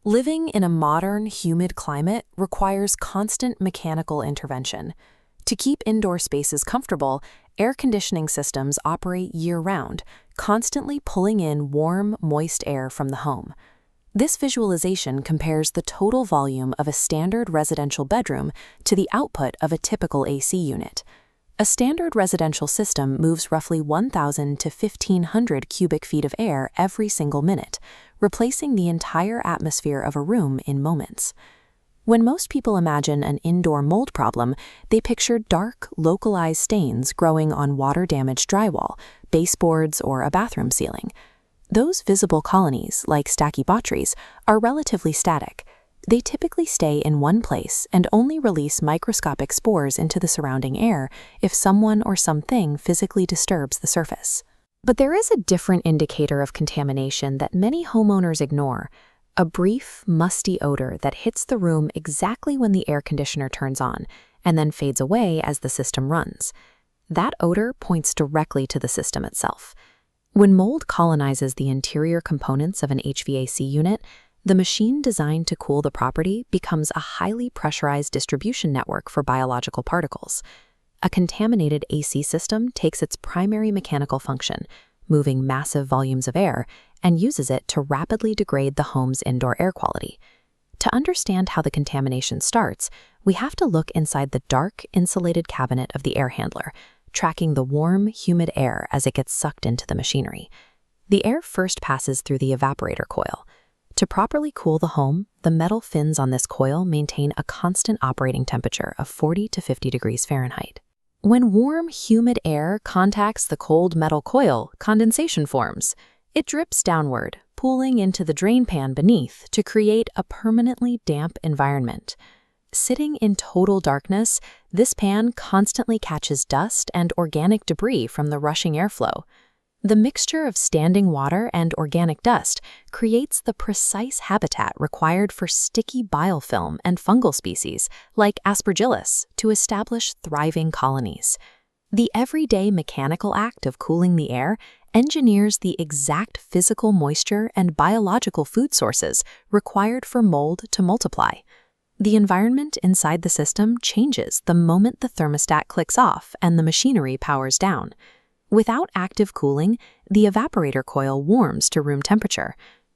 Living in a modern, humid climate requires constant mechanical intervention. To keep indoor spaces comfortable, air conditioning systems operate year-round, constantly pulling in warm, moist air from the home. This visualization compares the total volume of a standard residential bedroom to the output of a typical AC unit. A standard residential system moves roughly 1,000 to 1,500 cubic feet of air every single minute, replacing the entire atmosphere of a room in moments. When most people imagine an indoor mold problem, they picture dark, localized stains growing on water-damaged drywall, baseboards, or a bathroom ceiling. Those visible colonies, like Stachybotrys, are relatively static. They typically stay in one place and only release microscopic spores into the surrounding air if someone or something physically disturbs the surface. But there is a different indicator of contamination that many homeowners ignore: a brief, musty odor that hits the room exactly when the air conditioner turns on and then fades away as the system runs. That odor points directly to the system itself. When mold colonizes the interior components of an HVAC unit, the machine designed to cool the property becomes a highly pressurized distribution network for biological particles. A contaminated AC system takes its primary mechanical function, moving massive volumes of air, and uses it to rapidly degrade the home's indoor air quality. To understand how the contamination starts, we have to look inside the dark, insulated cabinet of the air handler, tracking the warm, humid air as it gets sucked into the machinery. The air first passes through the evaporator coil. To properly cool the home, the metal fins on this coil maintain a constant operating temperature of 40 to 50 degrees Fahrenheit. When warm, humid air contacts the cold metal coil, condensation forms. It drips downward, pooling into the drain pan beneath to create a permanently damp environment. Sitting in total darkness, this pan constantly catches dust and organic debris from the rushing airflow. The mixture of standing water and organic dust creates the precise habitat required for sticky biofilm and fungal species, like Aspergillus, to establish thriving colonies. The everyday mechanical act of cooling the air engineers the exact physical moisture and biological food sources required for mold to multiply. The environment inside the system changes the moment the thermostat clicks off and the machinery powers down. Without active cooling, the evaporator coil warms to room temperature.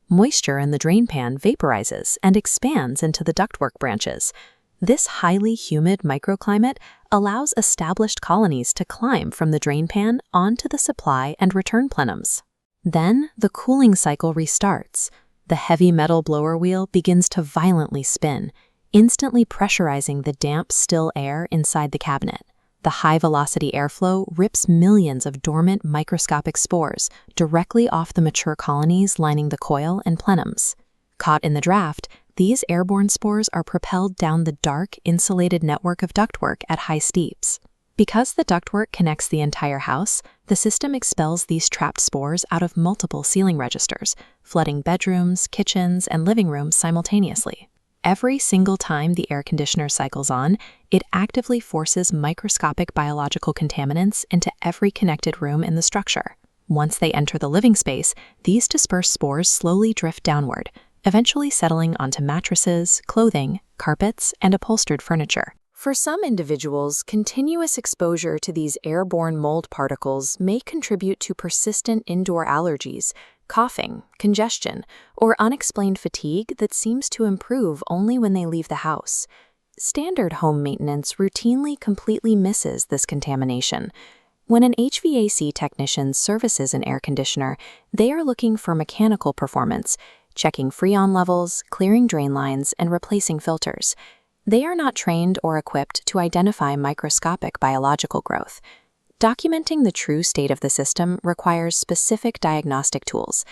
Moisture in the drain pan vaporizes and expands into the ductwork branches. This highly humid microclimate allows established colonies to climb from the drain pan onto the supply and return plenums. Then the cooling cycle restarts. The heavy metal blower wheel begins to violently spin, instantly pressurizing the damp, still air inside the cabinet. The high-velocity airflow rips millions of dormant microscopic spores directly off the mature colonies lining the coil and plenums. Caught in the draft, these airborne spores are propelled down the dark, insulated network of ductwork at high steeps. Because the ductwork connects the entire house, the system expels these trapped spores out of multiple ceiling registers, flooding bedrooms, kitchens, and living rooms simultaneously. Every single time the air conditioner cycles on, it actively forces microscopic biological contaminants into every connected room in the structure. Once they enter the living space, these dispersed spores slowly drift downward, eventually settling onto mattresses, clothing, carpets, and upholstered furniture. For some individuals, continuous exposure to these airborne mold particles may contribute to persistent indoor allergies, coughing, congestion, or unexplained fatigue that seems to improve only when they leave the house. Standard home maintenance routinely completely misses this contamination. When an HVAC technician services an air conditioner, they are looking for mechanical performance, checking freon levels, clearing drain lines, and replacing filters. They are not trained or equipped to identify microscopic biological growth. Documenting the true state of the system requires specific diagnostic tools: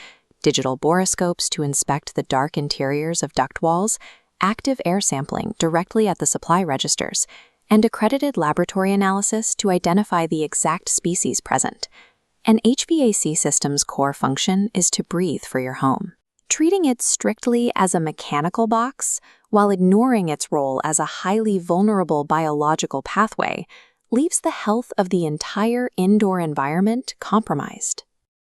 digital borescopes to inspect the dark interiors of duct walls, active air sampling directly at the supply registers, and accredited laboratory analysis to identify the exact species present. An HVAC system's core function is to breathe for your home. Treating it strictly as a mechanical box, while ignoring its role as a highly vulnerable biological pathway, leaves the health of the entire indoor environment compromised.